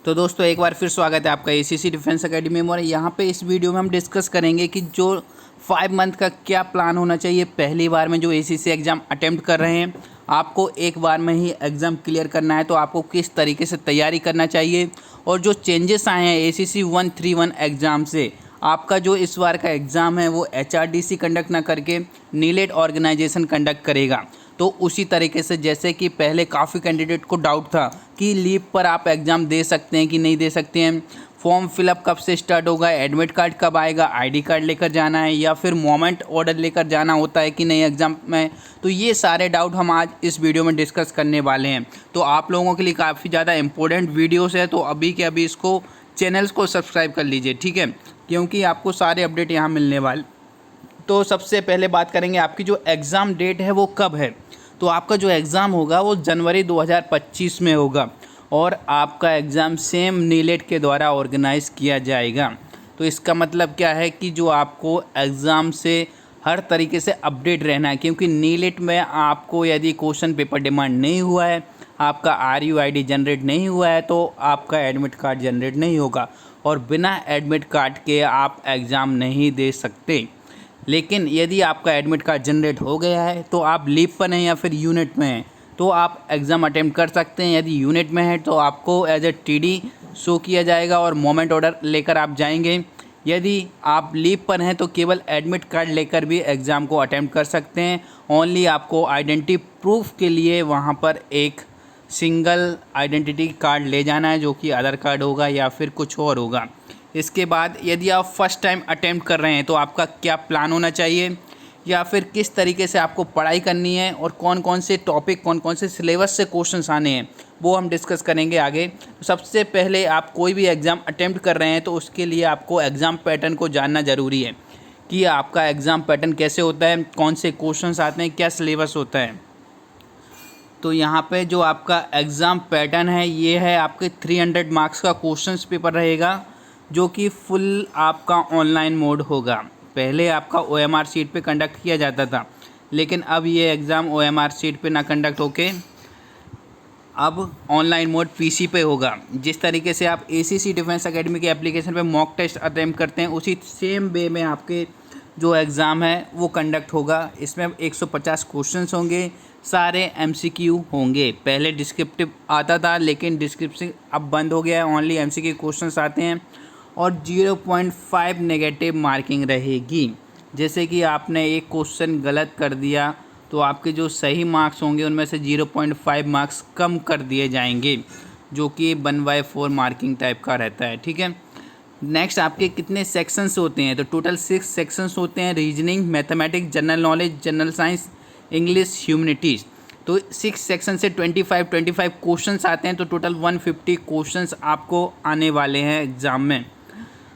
तो दोस्तों एक बार फिर स्वागत है आपका एसीसी डिफेंस एकेडमी में। और यहाँ पे इस वीडियो में हम डिस्कस करेंगे कि जो 5 मंथ का क्या प्लान होना चाहिए। पहली बार में जो एसीसी एग्ज़ाम अटेम्प्ट कर रहे हैं, आपको एक बार में ही एग्ज़ाम क्लियर करना है, तो आपको किस तरीके से तैयारी करना चाहिए। और जो चेंजेस आए हैं एसीसी 131 एग्ज़ाम से, आपका जो इस बार का एग्ज़ाम है वो एचआरडीसी कंडक्ट ना करके नीलेट ऑर्गेनाइजेशन कंडक्ट करेगा। तो उसी तरीके से जैसे कि पहले काफ़ी कैंडिडेट को डाउट था कि लीव पर आप एग्ज़ाम दे सकते हैं कि नहीं दे सकते हैं, फॉर्म फिलअप कब से स्टार्ट होगा, एडमिट कार्ड कब आएगा, आईडी कार्ड लेकर जाना है या फिर मोमेंट ऑर्डर लेकर जाना होता है कि नहीं एग्ज़ाम में। तो ये सारे डाउट हम आज इस वीडियो में डिस्कस करने वाले हैं। तो आप लोगों के लिए काफ़ी ज़्यादा इंपॉर्टेंट वीडियोस है, तो अभी के अभी इसको चैनल्स को सब्सक्राइब कर लीजिए, ठीक है, क्योंकि आपको सारे अपडेट यहाँ मिलने वाले। तो सबसे पहले बात करेंगे आपकी जो एग्ज़ाम डेट है वो कब है। तो आपका जो एग्ज़ाम होगा वो जनवरी 2025 में होगा और आपका एग्ज़ाम सेम नीलेट के द्वारा ऑर्गेनाइज़ किया जाएगा। तो इसका मतलब क्या है कि जो आपको एग्ज़ाम से हर तरीके से अपडेट रहना है, क्योंकि नीलेट में आपको यदि क्वेश्चन पेपर डिमांड नहीं हुआ है, आपका RUID जनरेट नहीं हुआ है, तो आपका एडमिट कार्ड जनरेट नहीं होगा और बिना एडमिट कार्ड के आप एग्ज़ाम नहीं दे सकते। लेकिन यदि आपका एडमिट कार्ड जनरेट हो गया है तो आप लीव पर हैं या फिर यूनिट में हैं, तो आप एग्ज़ाम अटेम्प्ट कर सकते हैं। यदि यूनिट में है तो आपको एज ए TD शो किया जाएगा और मोमेंट ऑर्डर लेकर आप जाएंगे। यदि आप लीव पर हैं तो केवल एडमिट कार्ड लेकर भी एग्ज़ाम को अटेम्प्ट कर सकते हैं। ओनली आपको आइडेंटिटी प्रूफ के लिए वहाँ पर एक सिंगल आइडेंटिटी कार्ड ले जाना है, जो कि आधार कार्ड होगा या फिर कुछ और होगा। इसके बाद यदि आप फर्स्ट टाइम अटेम्प्ट कर रहे हैं तो आपका क्या प्लान होना चाहिए या फिर किस तरीके से आपको पढ़ाई करनी है और कौन कौन से टॉपिक, कौन कौन से सिलेबस से क्वेश्चंस आने हैं, वो हम डिस्कस करेंगे आगे। तो सबसे पहले आप कोई भी एग्ज़ाम अटेम्प्ट कर रहे हैं तो उसके लिए आपको एग्ज़ाम पैटर्न को जानना ज़रूरी है कि आपका एग्ज़ाम पैटर्न कैसे होता है, कौन से क्वेश्चंस आते हैं, क्या सिलेबस होता है। तो यहाँ पे जो आपका एग्ज़ाम पैटर्न है ये है, आपके 300 मार्क्स का क्वेश्चंस पेपर रहेगा, जो कि फुल आपका ऑनलाइन मोड होगा। पहले आपका OMR सीट पे कंडक्ट किया जाता था, लेकिन अब ये एग्ज़ाम OMR सीट पे ना कंडक्ट होके अब ऑनलाइन मोड PC पे होगा। जिस तरीके से आप ACC डिफेंस एकेडमी के एप्लीकेशन पे मॉक टेस्ट अटेम्प्ट करते हैं, उसी सेम वे में आपके जो एग्ज़ाम है वो कंडक्ट होगा। इसमें 150 क्वेश्चंस होंगे, सारे MCQ होंगे। पहले डिस्क्रिप्टिव आता था लेकिन डिस्क्रिप्टिव अब बंद हो गया है, ओनली MCQ क्वेश्चंस आते हैं और 0.5 नेगेटिव मार्किंग रहेगी। जैसे कि आपने एक क्वेश्चन गलत कर दिया तो आपके जो सही मार्क्स होंगे उनमें से 0.5 मार्क्स कम कर दिए जाएंगे, जो कि 1/4 मार्किंग टाइप का रहता है, ठीक है। नेक्स्ट आपके कितने सेक्शंस होते हैं, तो टोटल 6 सेक्शंस होते हैं। Reasoning, mathematics, general knowledge, general science, English, humanities. तो 6 सेक्शन से 25 क्वेश्चंस आते हैं, तो टोटल 150 क्वेश्चंस आपको आने वाले हैं एग्ज़ाम में।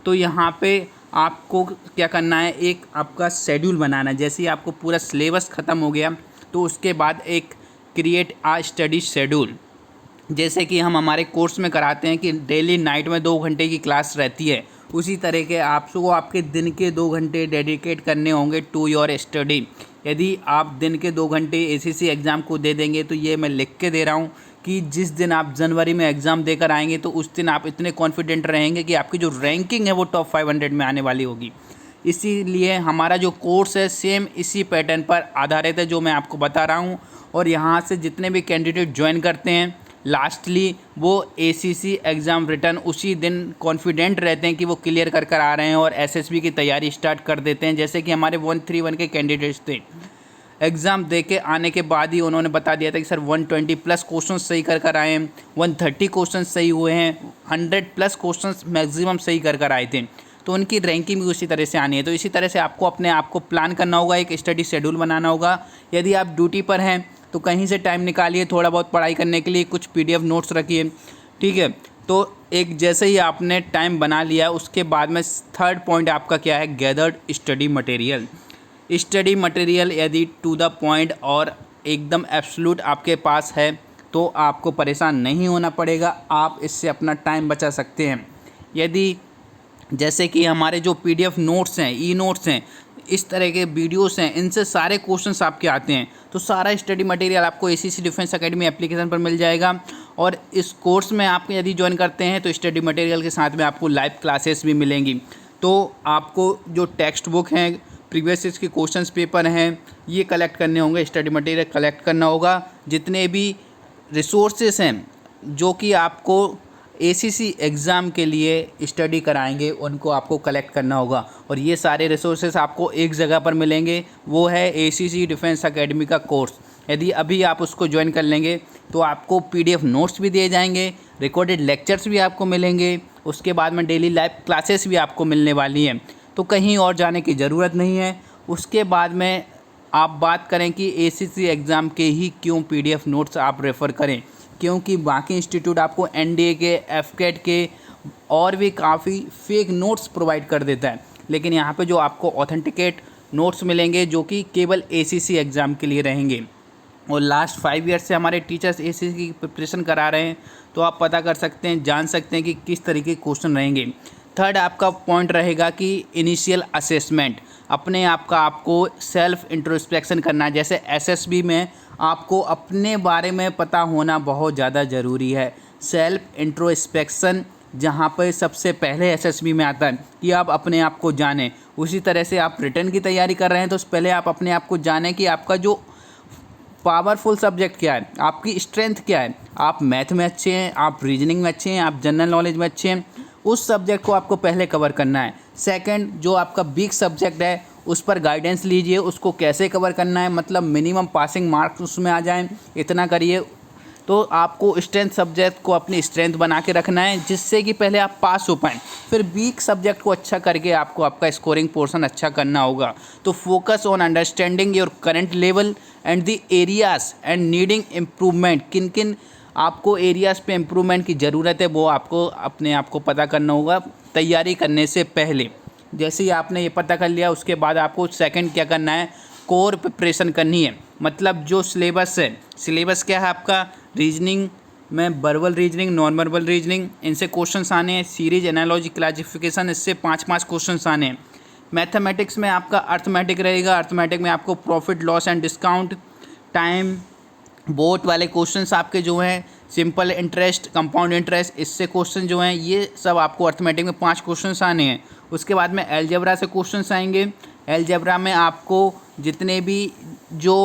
तो यहाँ पे आपको क्या करना है, एक आपका शेड्यूल बनाना है। जैसे ही आपको पूरा सिलेबस ख़त्म हो गया तो उसके बाद एक क्रिएट स्टडी शेड्यूल, जैसे कि हम हमारे कोर्स में कराते हैं कि डेली नाइट में 2 घंटे की क्लास रहती है, उसी तरह के आपको आपके दिन के 2 घंटे डेडिकेट करने होंगे टू योर स्टडी। यदि आप दिन के 2 घंटे ACC एग्ज़ाम को दे देंगे, तो ये मैं लिख के दे रहा हूँ कि जिस दिन आप जनवरी में एग्ज़ाम देकर आएंगे तो उस दिन आप इतने कॉन्फिडेंट रहेंगे कि आपकी जो रैंकिंग है वो टॉप 500 में आने वाली होगी। इसीलिए हमारा जो कोर्स है सेम इसी पैटर्न पर आधारित है जो मैं आपको बता रहा हूँ। और यहाँ से जितने भी कैंडिडेट ज्वाइन करते हैं लास्टली वो ACC एग्ज़ाम रिटर्न उसी दिन कॉन्फिडेंट रहते हैं कि वो क्लियर कर आ रहे हैं और SSB की तैयारी स्टार्ट कर देते हैं। जैसे कि हमारे 131 के कैंडिडेट्स थे, एग्ज़ाम दे के आने के बाद ही उन्होंने बता दिया था कि सर 120+ क्वेश्चन सही कर आए हैं, 130 क्वेश्चन सही हुए हैं, 100+ क्वेश्चन मैक्सिमम सही कर आए थे। तो उनकी रैंकिंग भी उसी तरह से आनी है। तो इसी तरह से आपको अपने आप को प्लान करना होगा, एक स्टडी शेड्यूल बनाना होगा। यदि आप ड्यूटी पर हैं तो कहीं से टाइम निकालिए थोड़ा बहुत पढ़ाई करने के लिए, कुछ PDF नोट्स रखिए, ठीक है। तो एक जैसे ही आपने टाइम बना लिया उसके बाद में थर्ड पॉइंट आपका क्या है, gathered study material. Study material यदि टू द पॉइंट और एकदम एब्सोल्यूट आपके पास है तो आपको परेशान नहीं होना पड़ेगा, आप इससे अपना टाइम बचा सकते हैं। यदि जैसे कि हमारे जो PDF नोट्स हैं, नोट्स हैं, इस तरह के वीडियोस हैं, इनसे सारे क्वेश्चंस आपके आते हैं। तो सारा स्टडी मटेरियल आपको ACC डिफेंस एकेडमी एप्लीकेशन पर मिल जाएगा और इस कोर्स में आप यदि ज्वाइन करते हैं तो स्टडी मटेरियल के साथ में आपको लाइव क्लासेस भी मिलेंगी। तो आपको जो टेक्स्ट बुक हैं, प्रीवियस ईयर के क्वेश्चंस पेपर हैं, ये कलेक्ट करने होंगे, स्टडी मटेरियल कलेक्ट करना होगा। जितने भी रिसोर्सेस हैं जो कि आपको एसीसी एग्ज़ाम के लिए स्टडी कराएंगे उनको आपको कलेक्ट करना होगा, और ये सारे रिसोर्सेस आपको एक जगह पर मिलेंगे, वो है एसीसी डिफेंस एकेडमी का कोर्स। यदि अभी आप उसको ज्वाइन कर लेंगे तो आपको पीडीएफ नोट्स भी दिए जाएंगे, रिकॉर्डेड लेक्चर्स भी आपको मिलेंगे, उसके बाद में डेली लाइव क्लासेस भी आपको मिलने वाली हैं। तो कहीं और जाने की ज़रूरत नहीं है। उसके बाद में आप बात करें कि एसीसी एग्ज़ाम के ही क्यों पीडीएफ नोट्स आप रेफ़र करें, क्योंकि बाकी इंस्टीट्यूट आपको एनडीए के, एफकेट के और भी काफ़ी फेक नोट्स प्रोवाइड कर देता है, लेकिन यहाँ पे जो आपको ऑथेंटिकेट नोट्स मिलेंगे जो कि केवल एसीसी एग्ज़ाम के लिए रहेंगे। और लास्ट 5 ईयर्स से हमारे टीचर्स एसीसी की प्रिपरेशन करा रहे हैं, तो आप पता कर सकते हैं, जान सकते हैं कि किस तरीके के क्वेश्चन रहेंगे। थर्ड आपका पॉइंट रहेगा कि इनिशियल असेसमेंट, अपने आप का आपको सेल्फ इंट्रोस्पेक्शन करना है। जैसे एसएसबी में आपको अपने बारे में पता होना बहुत ज़्यादा ज़रूरी है। सेल्फ इंट्रोस्पेक्शन जहाँ पर सबसे पहले एसएसबी में आता है कि आप अपने आप को जानें। उसी तरह से आप रिटर्न की तैयारी कर रहे हैं तो पहले आप अपने आप को जानें कि आपका जो पावरफुल सब्जेक्ट क्या है, आपकी स्ट्रेंथ क्या है। आप मैथ में अच्छे हैं, आप रीजनिंग में अच्छे हैं, आप जनरल नॉलेज में अच्छे हैं, उस सब्जेक्ट को आपको पहले कवर करना है। सेकंड, जो आपका वीक सब्जेक्ट है उस पर गाइडेंस लीजिए, उसको कैसे कवर करना है, मतलब मिनिमम पासिंग मार्क्स उसमें आ जाएं, इतना करिए। तो आपको स्ट्रेंथ सब्जेक्ट को अपनी स्ट्रेंथ बना के रखना है जिससे कि पहले आप पास हो पाएँ। फिर वीक सब्जेक्ट को अच्छा करके आपको आपका स्कोरिंग पोर्शन अच्छा करना होगा। तो focus on understanding your current level and the areas and needing improvement. किन किन आपको एरियाज़ पे इम्प्रूवमेंट की ज़रूरत है वो आपको अपने आप को पता करना होगा तैयारी करने से पहले। जैसे ही आपने ये पता कर लिया उसके बाद आपको सेकंड क्या करना है, कोर प्रिपरेशन करनी है। मतलब जो सिलेबस है, सिलेबस क्या है आपका, रीजनिंग में verbal reasoning, non verbal reasoning, इनसे क्वेश्चंस आने हैं। सीरीज, एनालॉजी, क्लासिफिकेशन, इससे 5 क्वेश्चंस आने हैं। मैथमेटिक्स में आपका अर्थमेटिक रहेगा, अर्थमेटिक में आपको profit loss and discount, time boat वाले क्वेश्चंस आपके जो हैं, सिंपल इंटरेस्ट, कंपाउंड इंटरेस्ट, इससे क्वेश्चन जो हैं ये सब आपको अर्थमेटिक में 5 क्वेश्चंस आने हैं। उसके बाद में अलजेब्रा से क्वेश्चंस आएंगे। अलजेब्रा में आपको जितने भी जो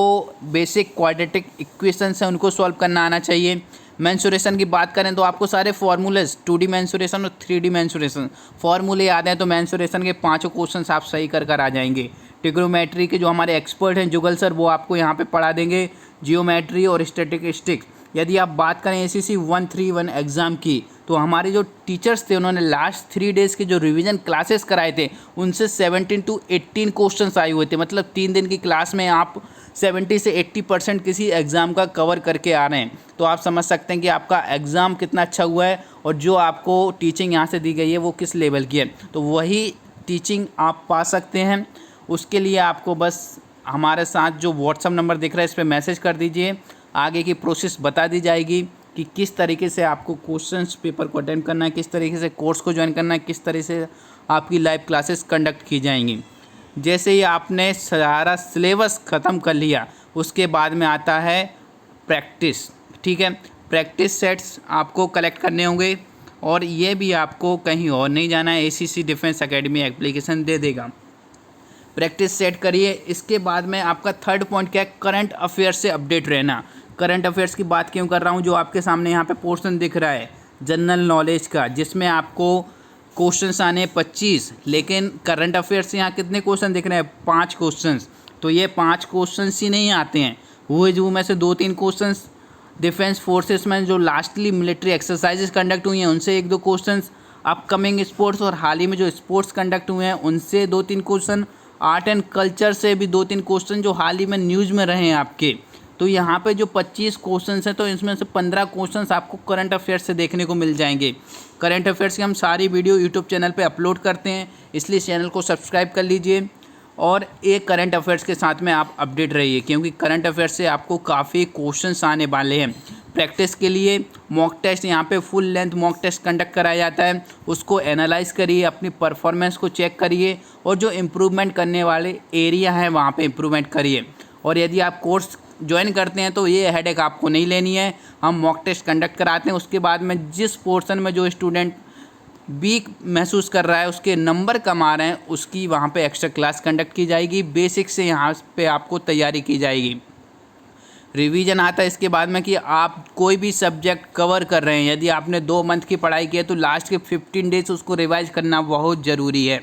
बेसिक क्वाड्रेटिक इक्वेशंस हैं उनको सॉल्व करना आना चाहिए। मेंसुरेशन की बात करें तो आपको सारे फार्मूलेज, 2D मेंसुरेशन और 3D मेंसुरेशन फार्मूले याद हैं, तो मेंसुरेशन के 5 क्वेश्चंस आप सही कर आ जाएंगे। ट्रिग्नोमेट्री के जो हमारे एक्सपर्ट हैं जुगल सर, वो आपको यहाँ पे पढ़ा देंगे, जियोमेट्री और स्टैटिस्टिक्स। यदि आप बात करें ACC 131 एग्ज़ाम की, तो हमारे जो टीचर्स थे उन्होंने लास्ट 3 डेज़ के जो रिवीजन क्लासेस कराए थे उनसे 17 to 18 क्वेश्चंस आए हुए थे। मतलब 3 दिन की क्लास में आप 70 से 80% किसी एग्ज़ाम का कवर करके आ रहे हैं। तो आप समझ सकते हैं कि आपका एग्ज़ाम कितना अच्छा हुआ है और जो आपको टीचिंग यहाँ से दी गई है वो किस लेवल की है। तो वही टीचिंग आप पा सकते हैं। उसके लिए आपको बस हमारे साथ जो व्हाट्सअप नंबर दिख रहा है इस पर मैसेज कर दीजिए, आगे की प्रोसेस बता दी जाएगी कि किस तरीके से आपको क्वेश्चंस पेपर को अटेम्प्ट करना है, किस तरीके से कोर्स को ज्वाइन करना है, किस तरह से आपकी लाइव क्लासेस कंडक्ट की जाएंगी। जैसे ही आपने सारा सिलेबस ख़त्म कर लिया उसके बाद में आता है प्रैक्टिस। ठीक है, प्रैक्टिस सेट्स आपको कलेक्ट करने होंगे और ये भी आपको कहीं और नहीं जाना है, ACC डिफेंस एकेडमी एप्लीकेशन दे देगा। प्रैक्टिस सेट करिए। इसके बाद में आपका थर्ड पॉइंट क्या है, करंट अफेयर्स से अपडेट रहना। करंट अफेयर्स की बात क्यों कर रहा हूँ, जो आपके सामने यहाँ पे पोर्शन दिख रहा है जनरल नॉलेज का, जिसमें आपको क्वेश्चंस आने 25, लेकिन करंट अफेयर्स से यहाँ कितने क्वेश्चन दिख रहे हैं, 5 क्वेश्चंस। तो ये 5 क्वेश्चंस ही नहीं आते हैं, वो में से 2-3 क्वेश्चंस डिफेंस फोर्सेस में जो लास्टली मिलिट्री एक्सरसाइजेस कंडक्ट हुई हैं उनसे 1-2 क्वेश्चंस, अपकमिंग स्पोर्ट्स और हाल ही में जो स्पोर्ट्स कंडक्ट हुए हैं उनसे 2-3 क्वेश्चन, आर्ट एंड कल्चर से भी 2-3 क्वेश्चन जो हाल ही में न्यूज़ में रहे हैं आपके। तो यहाँ पे जो 25 क्वेश्चंस हैं तो इसमें से 15 क्वेश्चंस आपको करंट अफेयर्स से देखने को मिल जाएंगे। करंट अफेयर्स की हम सारी वीडियो यूट्यूब चैनल पे अपलोड करते हैं, इसलिए चैनल को सब्सक्राइब कर लीजिए और एक करंट अफेयर्स के साथ में आप अपडेट रहिए, क्योंकि करंट अफेयर्स से आपको काफ़ी क्वेश्चंस आने वाले हैं। प्रैक्टिस के लिए मॉक टेस्ट, यहाँ पे full length mock test conduct कराया जाता है, उसको एनालाइज करिए, अपनी परफॉर्मेंस को चेक करिए और जो इम्प्रूवमेंट करने वाले एरिया हैं वहाँ पे इम्प्रूवमेंट करिए। और यदि आप कोर्स ज्वाइन करते हैं तो ये हेडेक आपको नहीं लेनी है। हम मॉक टेस्ट कंडक्ट कराते हैं, उसके बाद में जिस पोर्शन में जो स्टूडेंट वीक महसूस कर रहा है, उसके नंबर कम आ रहे हैं, उसकी वहाँ पे एक्स्ट्रा क्लास कंडक्ट की जाएगी। बेसिक से यहाँ पे आपको तैयारी की जाएगी। रिवीजन आता है इसके बाद में कि आप कोई भी सब्जेक्ट कवर कर रहे हैं, यदि आपने 2 मंथ की पढ़ाई की है तो लास्ट के 15 डेज उसको रिवाइज करना बहुत ज़रूरी है,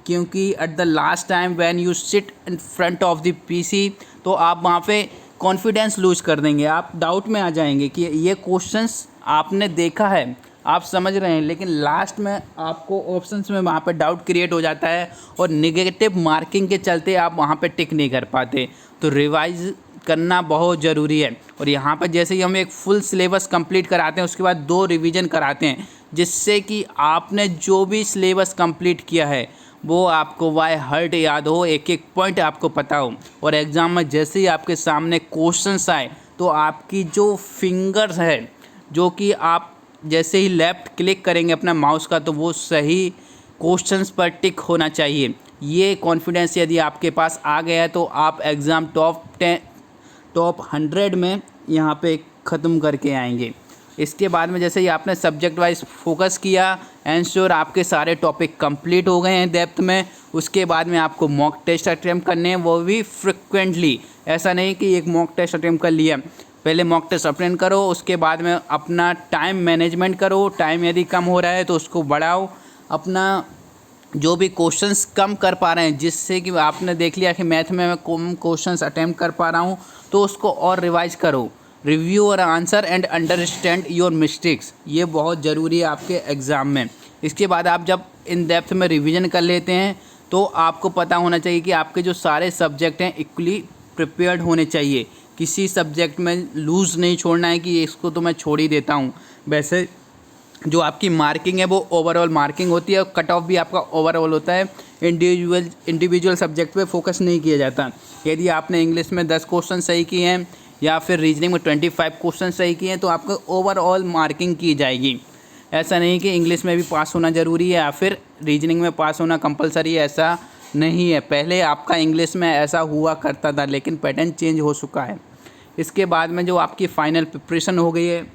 क्योंकि at the last time when you sit in front of the PC तो आप वहाँ पे कॉन्फिडेंस लूज कर देंगे। आप डाउट में आ जाएंगे कि ये क्वेश्चंस आपने देखा है, आप समझ रहे हैं, लेकिन लास्ट में आपको ऑप्शंस में वहाँ पे डाउट क्रिएट हो जाता है और नेगेटिव मार्किंग के चलते आप वहाँ पे टिक नहीं कर पाते। तो रिवाइज करना बहुत ज़रूरी है। और यहाँ पर जैसे ही हम एक फुल सिलेबस कंप्लीट कराते हैं, उसके बाद 2 रिवीजन कराते हैं, जिससे कि आपने जो भी सिलेबस कंप्लीट किया है वो आपको बाय हार्ट याद हो, एक एक पॉइंट आपको पता हो। और एग्ज़ाम में जैसे ही आपके सामने क्वेश्चंस आए तो आपकी जो फिंगर्स है, जो कि आप जैसे ही लेफ़्ट क्लिक करेंगे अपना माउस का, तो वो सही क्वेश्चंस पर टिक होना चाहिए। ये कॉन्फिडेंस यदि आपके पास आ गया है तो आप एग्ज़ाम टॉप 100 में यहाँ पे ख़त्म करके आएंगे। इसके बाद में जैसे ही आपने सब्जेक्ट वाइज फोकस किया, एंश्योर आपके सारे टॉपिक कंप्लीट हो गए हैं डेप्थ में। उसके बाद में आपको मॉक टेस्ट अटेम्प्ट करने हैं, वो भी फ्रिक्वेंटली। ऐसा नहीं कि एक मॉक टेस्ट अटेम्प्ट कर लिया, पहले मॉक टेस्ट अटेम्प्ट करो, उसके बाद में अपना टाइम मैनेजमेंट करो। टाइम यदि कम हो रहा है तो उसको बढ़ाओ। अपना जो भी क्वेश्चंस कम कर पा रहे हैं, जिससे कि आपने देख लिया कि मैथ में मैं कम क्वेश्चंस अटेम्प्ट कर पा रहा हूँ, तो उसको और रिवाइज करो। रिव्यू और answer and understand your mistakes, ये बहुत ज़रूरी है आपके एग्ज़ाम में। इसके बाद आप जब इन डेप्थ में रिवीजन कर लेते हैं तो आपको पता होना चाहिए कि आपके जो सारे सब्जेक्ट हैं इक्वली प्रिपेयर्ड होने चाहिए। किसी सब्जेक्ट में लूज़ नहीं छोड़ना है कि इसको तो मैं छोड़ ही देता हूँ। वैसे जो आपकी मार्किंग है वो ओवरऑल मार्किंग होती है और कट ऑफ भी आपका ओवरऑल होता है। इंडिविजुअल सब्जेक्ट पे फोकस नहीं किया जाता। यदि आपने इंग्लिश में 10 क्वेश्चन सही किए हैं या फिर रीजनिंग में 25 क्वेश्चन सही किए हैं तो आपको ओवरऑल मार्किंग की जाएगी। ऐसा नहीं कि इंग्लिश में भी पास होना ज़रूरी है या फिर रीजनिंग में पास होना कंपलसरी है, ऐसा नहीं है। पहले आपका इंग्लिश में ऐसा हुआ करता था, लेकिन पैटर्न चेंज हो चुका है। इसके बाद में जो आपकी फ़ाइनल प्रिपरेशन हो गई है,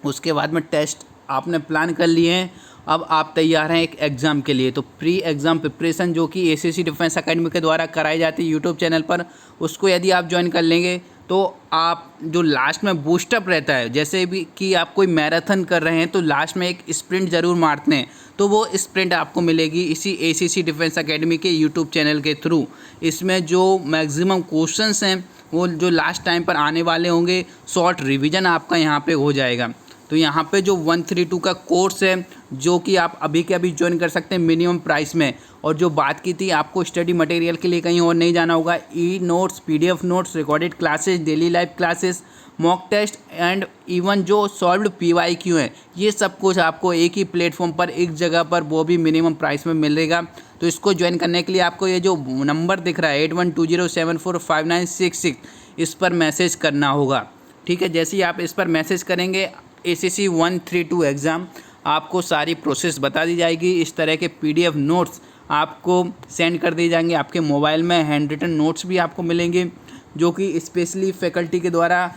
उसके बाद में टेस्ट आपने प्लान कर लिए हैं, अब आप तैयार हैं एक एग्ज़ाम के लिए। तो प्री एग्ज़ाम प्रिपरेशन जो कि एसीसी डिफेंस एकेडमी के द्वारा कराई जाती है यूट्यूब चैनल पर, उसको यदि आप ज्वाइन कर लेंगे तो आप जो लास्ट में बूस्टअप रहता है, जैसे भी कि आप कोई मैराथन कर रहे हैं तो लास्ट में एक स्प्रिंट ज़रूर मारते हैं, तो वो स्प्रिंट आपको मिलेगी इसी एसीसी डिफेंस एकेडमी के यूट्यूब चैनल के थ्रू। इसमें जो मैक्सिमम क्वेश्चंस हैं वो जो लास्ट टाइम पर आने वाले होंगे, शॉर्ट रिवीजन आपका यहाँ पे हो जाएगा। तो यहाँ पे जो 132 का कोर्स है जो कि आप अभी के अभी ज्वाइन कर सकते हैं मिनिमम प्राइस में। और जो बात की थी आपको स्टडी मटेरियल के लिए कहीं और नहीं जाना होगा, e notes, PDF notes, recorded classes, daily live classes, mock test and even जो सॉल्व्ड पीवाईक्यू हैं, ये सब कुछ आपको एक ही प्लेटफॉर्म पर एक जगह पर वो भी मिनिमम प्राइस में मिलेगा। तो इसको ज्वाइन करने के लिए आपको ये जो नंबर दिख रहा है 8120745966, इस पर मैसेज करना होगा। ठीक है, जैसे ही आप इस पर मैसेज करेंगे एसीसी 132 एग्ज़ाम, आपको सारी प्रोसेस बता दी जाएगी। इस तरह के पीडीएफ नोट्स आपको सेंड कर दिए जाएंगे आपके मोबाइल में। हैंड रिटन नोट्स भी आपको मिलेंगे जो कि स्पेशली फैकल्टी के द्वारा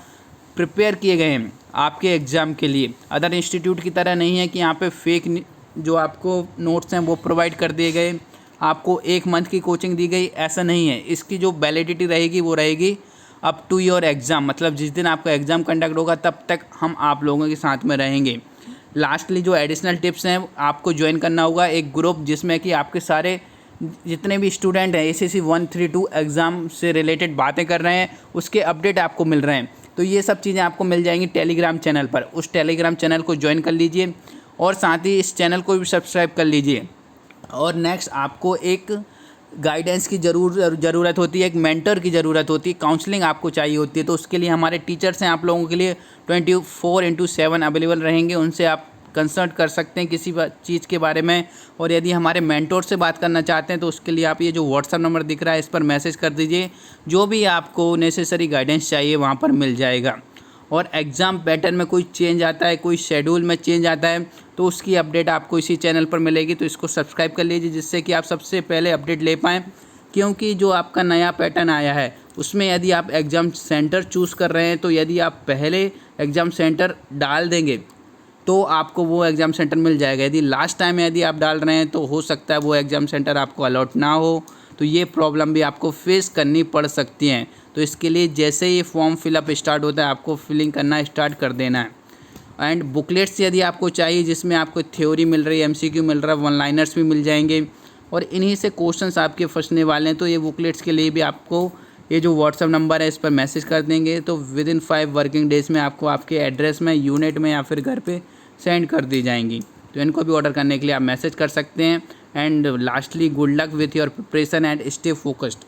प्रिपेयर किए गए हैं आपके एग्ज़ाम के लिए। अदर इंस्टीट्यूट की तरह नहीं है कि यहाँ पे फेक जो आपको नोट्स हैं वो प्रोवाइड कर दिए गए, आपको 1 मंथ की कोचिंग दी गई, ऐसा नहीं है। इसकी जो वैलिडिटी रहेगी वो रहेगी अप टू योर एग्ज़ाम, मतलब जिस दिन आपका एग्ज़ाम कंडक्ट होगा तब तक हम आप लोगों के साथ में रहेंगे। लास्टली जो एडिशनल टिप्स हैं, आपको ज्वाइन करना होगा एक ग्रुप जिसमें कि आपके सारे जितने भी स्टूडेंट हैं एसीसी 132 एग्ज़ाम से रिलेटेड बातें कर रहे हैं, उसके अपडेट आपको मिल रहे हैं। तो ये सब चीज़ें आपको मिल जाएंगी टेलीग्राम चैनल पर। उस टेलीग्राम चैनल को ज्वाइन कर लीजिए और साथ ही इस चैनल को भी सब्सक्राइब कर लीजिए। और नेक्स्ट आपको एक गाइडेंस की ज़रूरत होती है, एक मेंटर की ज़रूरत होती है, काउंसलिंग आपको चाहिए होती है। तो उसके लिए हमारे टीचर्स हैं आप लोगों के लिए 24/7 अवेलेबल रहेंगे। उनसे आप कंसल्ट कर सकते हैं किसी चीज़ के बारे में। और यदि हमारे मेंटोर से बात करना चाहते हैं तो उसके लिए आप ये जो व्हाट्सअप नंबर दिख रहा है इस पर मैसेज कर दीजिए, जो भी आपको नेसेसरी गाइडेंस चाहिए वहाँ पर मिल जाएगा। और एग्ज़ाम पैटर्न में कोई चेंज आता है, कोई शेड्यूल में चेंज आता है, तो उसकी अपडेट आपको इसी चैनल पर मिलेगी। तो इसको सब्सक्राइब कर लीजिए जिससे कि आप सबसे पहले अपडेट ले पाएँ, क्योंकि जो आपका नया पैटर्न आया है उसमें यदि आप एग्ज़ाम सेंटर चूज़ कर रहे हैं तो यदि आप पहले एग्ज़ाम सेंटर डाल देंगे तो आपको वो एग्ज़ाम सेंटर मिल जाएगा। यदि लास्ट टाइम यदि आप डाल रहे हैं तो हो सकता है वो एग्ज़ाम सेंटर आपको अलॉट ना हो, तो ये प्रॉब्लम भी आपको फेस करनी पड़ सकती हैं। तो इसके लिए जैसे ही फॉर्म फिलअप स्टार्ट होता है आपको फिलिंग करना स्टार्ट कर देना है। एंड बुकलेट्स यदि आपको चाहिए जिसमें आपको थ्योरी मिल रही है, MCQ मिल रहा है, वन लाइनर्स भी मिल जाएंगे और इन्हीं से क्वेश्चंस आपके फंसने वाले हैं। तो ये बुकलेट्स के लिए भी आपको ये जो व्हाट्सअप नंबर है इस पर मैसेज कर देंगे तो विदिन 5 वर्किंग डेज़ में आपको आपके एड्रेस में, यूनिट में या फिर घर पे सेंड कर दी जाएंगी। तो इनको भी ऑर्डर करने के लिए आप मैसेज कर सकते हैं। And lastly good luck with your preparation and stay focused.